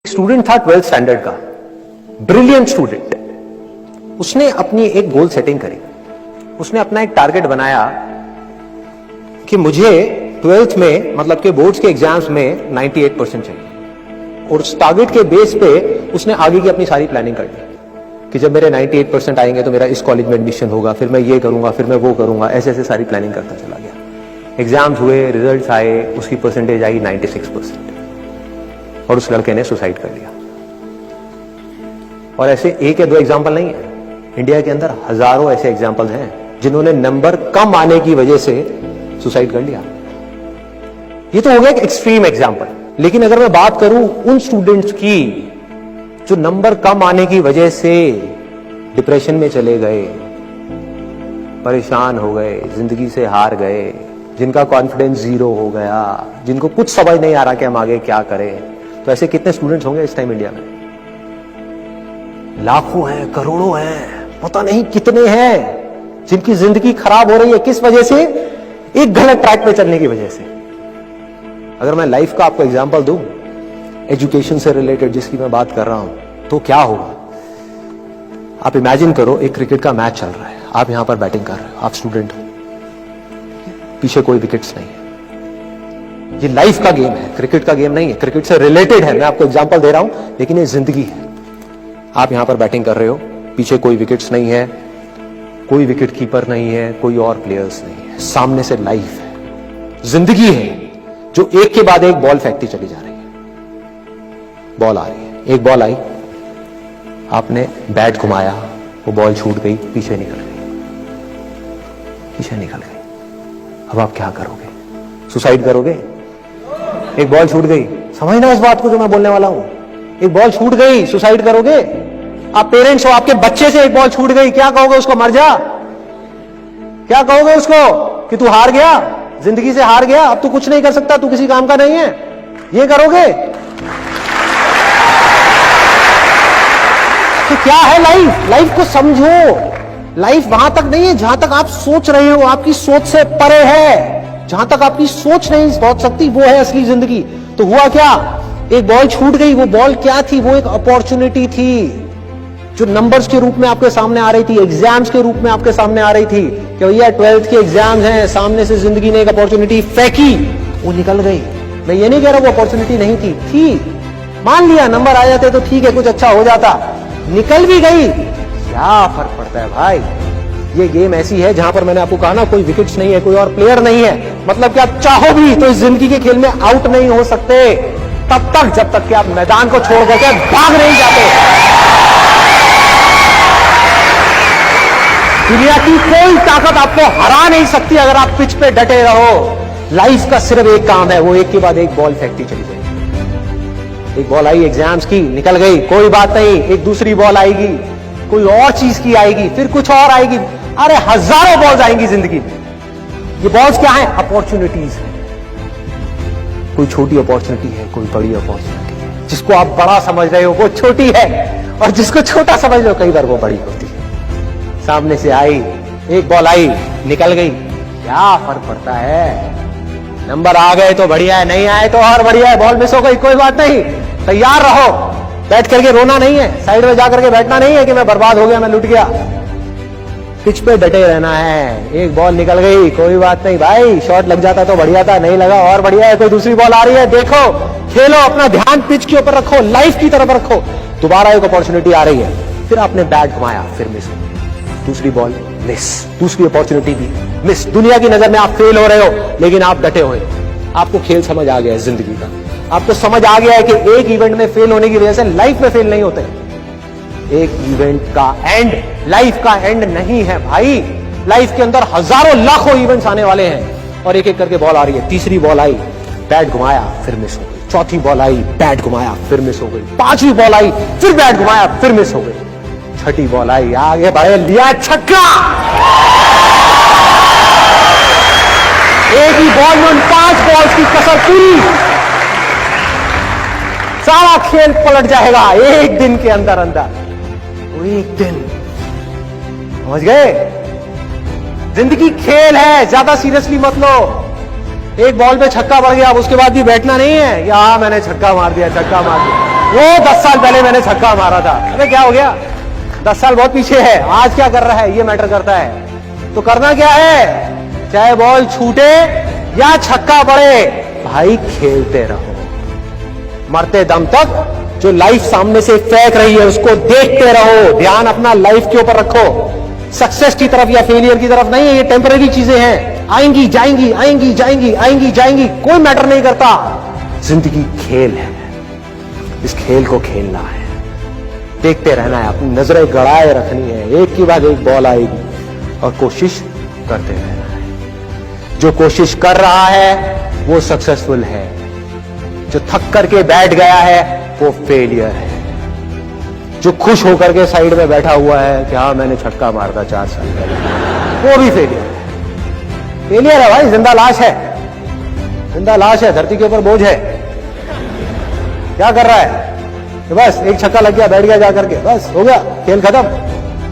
Student था 12th standard का, brilliant student. उसने अपनी एक गोल सेटिंग करी। उसने अपना एक टारगेट बनाया कि मुझे 12th में मतलब के बोर्ड्स के एग्जाम्स में 98% चाहिए, और उस टारगेट के बेस पे उसने आगे की अपनी सारी प्लानिंग कर ली कि जब मेरे 98% आएंगे तो मेरा इस कॉलेज में एडमिशन होगा, फिर मैं ये करूंगा, फिर मैं वो करूंगा। ऐसे ऐसे सारी प्लानिंग करता चला गया। एग्जाम्स हुए, रिजल्ट्स आए, उसकी परसेंटेज आई 96% और उस लड़के ने सुसाइड कर लिया। और ऐसे एक या दो एग्जाम्पल नहीं है, इंडिया के अंदर हजारों ऐसे एग्जाम्पल हैं जिन्होंने नंबर कम आने की वजह से सुसाइड कर लिया। ये तो हो गया एक एक्सट्रीम एग्जाम्पल, लेकिन अगर मैं बात करूं उन स्टूडेंट्स की जो नंबर कम आने की वजह से डिप्रेशन में चले गए, परेशान हो गए, जिंदगी से हार गए, जिनका कॉन्फिडेंस जीरो हो गया, जिनको कुछ समझ नहीं आ रहा कि हम आगे क्या करें, तो ऐसे कितने स्टूडेंट्स होंगे इस टाइम इंडिया में? लाखों हैं, करोड़ों हैं, पता नहीं कितने हैं जिनकी जिंदगी खराब हो रही है। किस वजह से? एक गलत ट्रैक पे चलने की वजह से। अगर मैं लाइफ का आपको एग्जांपल दूं, एजुकेशन से रिलेटेड जिसकी मैं बात कर रहा हूं, तो क्या होगा? आप इमेजिन करो एक क्रिकेट का मैच चल रहा है, आप यहां पर बैटिंग कर रहे हो, आप स्टूडेंट हो, पीछे कोई विकेट्स नहीं है। ये लाइफ का गेम है, क्रिकेट का गेम नहीं है, क्रिकेट से रिलेटेड है। मैं आपको एग्जांपल दे रहा हूं, लेकिन ये जिंदगी है। आप यहां पर बैटिंग कर रहे हो, पीछे कोई विकेट्स नहीं है, कोई विकेट कीपर नहीं है, कोई और प्लेयर्स नहीं है, सामने से लाइफ है, जिंदगी है जो एक के बाद एक बॉल फेंकती चली जा रही है। बॉल आ रही है, एक बॉल आई, आपने बैट घुमाया, वो बॉल छूट गई, पीछे निकल गई, पीछे निकल गई। अब आप क्या करोगे? सुसाइड करोगे? एक बॉल छूट गई, समझना इस बात को जो मैं बोलने वाला हूं। एक बॉल छूट गई, सुसाइड करोगे? आप पेरेंट्स हो, आपके बच्चे से एक बॉल छूट गई, क्या कहोगे उसको? मर जा? क्या कहोगे उसको कि तू हार गया, जिंदगी से हार गया, अब तू कुछ नहीं कर सकता, तू किसी काम का नहीं है? ये करोगे? तो क्या है लाइफ? लाइफ को समझो। लाइफ वहां तक नहीं है जहां तक आप सोच रहे हो, आपकी सोच से परे है। जहां तक आपकी सोच नहीं पहुंच सकती, वो है असली जिंदगी। तो हुआ क्या? एक बॉल छूट गई। वो बॉल क्या थी? वो एक अपॉर्चुनिटी थी जो नंबर्स के रूप में आपके सामने आ रही थी, एग्जाम्स के रूप में आपके सामने आ रही थी कि भैया 12th के एग्जाम्स हैं, सामने से जिंदगी ने एक अपॉर्चुनिटी फेंकी, वो निकल गई। मैं ये नहीं कह रहा वो अपॉर्चुनिटी नहीं थी, मान लिया नंबर आ जाते तो ठीक है, कुछ अच्छा हो जाता, निकल भी गई, क्या फर्क पड़ता है भाई? ये गेम ऐसी है जहां पर मैंने आपको कहा ना, कोई विकेट्स नहीं है, कोई और प्लेयर नहीं है, मतलब कि आप चाहो भी तो इस जिंदगी के खेल में आउट नहीं हो सकते तब तक जब तक कि आप मैदान को छोड़ करके भाग नहीं जाते। दुनिया की कोई ताकत आपको हरा नहीं सकती अगर आप पिच पे डटे रहो। लाइफ का सिर्फ एक काम है, वो एक के बाद एक बॉल फेंकती चली जाएगी। एक बॉल आई एग्जाम्स की, निकल गई, कोई बात नहीं, एक दूसरी बॉल आएगी, कोई और चीज की आएगी, फिर कुछ और आएगी। अरे हजारों बॉल्स आएंगी जिंदगी में। ये बॉल्स क्या है? अपॉर्चुनिटीज है। कोई छोटी अपॉर्चुनिटी है, कोई बड़ी अपॉर्चुनिटी है। जिसको आप बड़ा समझ रहे हो वो छोटी है, और जिसको छोटा समझ रहे हो कई बार वो बड़ी होती है। सामने से आई, एक बॉल आई, निकल गई, क्या फर्क पड़ता है? नंबर आ गए तो बढ़िया है, नहीं आए तो और बढ़िया है, बॉल मिस हो गई, कोई बात नहीं, तैयार रहो। बैठ करके रोना नहीं है, साइड में जाकर के बैठना नहीं है कि मैं बर्बाद हो गया, मैं लुट गया। पिच पे डटे रहना है। एक बॉल निकल गई, कोई बात नहीं भाई, शॉट लग जाता तो बढ़िया था, नहीं लगा और बढ़िया है, कोई दूसरी बॉल आ रही है, देखो, खेलो, अपना ध्यान पिच के ऊपर रखो, लाइफ की तरफ रखो। दोबारा एक अपॉर्चुनिटी आ रही है, फिर आपने बैट घुमाया, फिर मिस, दूसरी बॉल मिस, दूसरी अपॉर्चुनिटी भी मिस। दुनिया की नजर में आप फेल हो रहे हो, लेकिन आप डटे हुए। आपको खेल समझ आ गया है जिंदगी का। आपको समझ आ गया है कि एक इवेंट में फेल होने की वजह से लाइफ में फेल नहीं होते। एक इवेंट का एंड लाइफ का एंड नहीं है भाई। लाइफ के अंदर हजारों लाखों इवेंट्स आने वाले हैं, और एक एक करके बॉल आ रही है। तीसरी बॉल आई, बैट घुमाया, फिर मिस हो गई। चौथी बॉल आई, बैट घुमाया, फिर मिस हो गई। पांचवी बॉल आई, फिर बैट घुमाया, फिर मिस हो गई। छठी बॉल आई, आगे बढ़े, लिया छक्का। एक ही बॉल में 5 बॉल्स की कसर पूरी। सारा खेल पलट जाएगा एक दिन के अंदर अंदर। वो एक दिन, समझ गए? जिंदगी खेल है, ज्यादा सीरियसली मत लो। एक बॉल पे छक्का पड़ गया, अब उसके बाद भी बैठना नहीं है, या मैंने छक्का मार दिया, छक्का मार दिया। वो 10 साल पहले मैंने छक्का मारा था। अरे क्या हो गया, 10 साल बहुत पीछे है, आज क्या कर रहा है ये मैटर करता है। तो करना क्या है, चाहे बॉल छूटे या छक्का पड़े, भाई खेलते रहो मरते दम तक। जो लाइफ सामने से फेंक रही है उसको देखते रहो, ध्यान अपना लाइफ के ऊपर रखो, सक्सेस की तरफ या फेलियर की तरफ नहीं। ये टेम्पररी चीजें हैं, आएंगी जाएंगी, आएंगी जाएंगी, आएंगी जाएंगी, कोई मैटर नहीं करता। जिंदगी खेल है, इस खेल को खेलना है, देखते रहना है, अपनी नजरें गड़ाए रखनी है, एक के बाद एक बॉल आएगी और कोशिश करते रहना है। जो कोशिश कर रहा है वो सक्सेसफुल है, जो थक करके बैठ गया है वो फेलियर है, जो खुश होकर के साइड में बैठा हुआ है कि हाँ मैंने छक्का मारा था 4 साल पहले, वो भी फेलियर है। फेलियर है भाई, जिंदा लाश है, जिंदा लाश है, धरती के ऊपर बोझ है। क्या कर रहा है तो बस एक छक्का लग गया, बैठ गया जाकर के, बस हो गया, खेल खत्म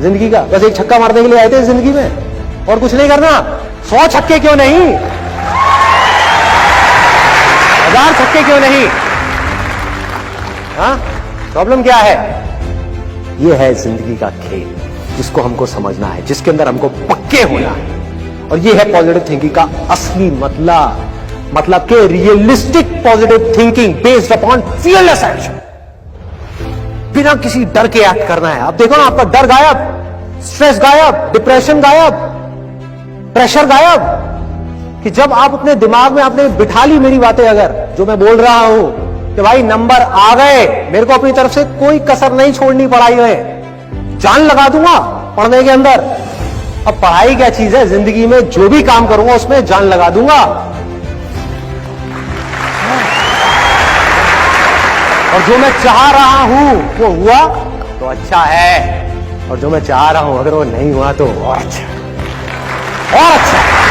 जिंदगी का। बस एक छक्का मारने के लिए आए थे जिंदगी में, और कुछ नहीं करना। 100 छक्के क्यों नहीं, 1000 छक्के क्यों नहीं। हाँ, प्रॉब्लम क्या है, ये है जिंदगी का खेल, जिसको हमको समझना है, जिसके अंदर हमको पक्के होना है। और ये है पॉजिटिव थिंकिंग का असली मतलब के realistic positive thinking based upon fearless action. बिना किसी डर के एक्ट करना है। अब देखो ना, आपका डर गायब, स्ट्रेस गायब, डिप्रेशन गायब, प्रेशर गायब। कि जब आप अपने दिमाग में आपने बिठा ली मेरी बातें, अगर जो मैं बोल रहा हूं कि भाई नंबर आ गए, मेरे को अपनी तरफ से कोई कसर नहीं छोड़नी पढ़ाई में, जान लगा दूंगा पढ़ने के अंदर। अब पढ़ाई क्या चीज है, जिंदगी में जो भी काम करूंगा उसमें जान लगा दूंगा। और जो मैं चाह रहा हूं वो हुआ तो अच्छा है, और जो मैं चाह रहा हूं अगर वो नहीं हुआ तो और अच्छा, और अच्छा।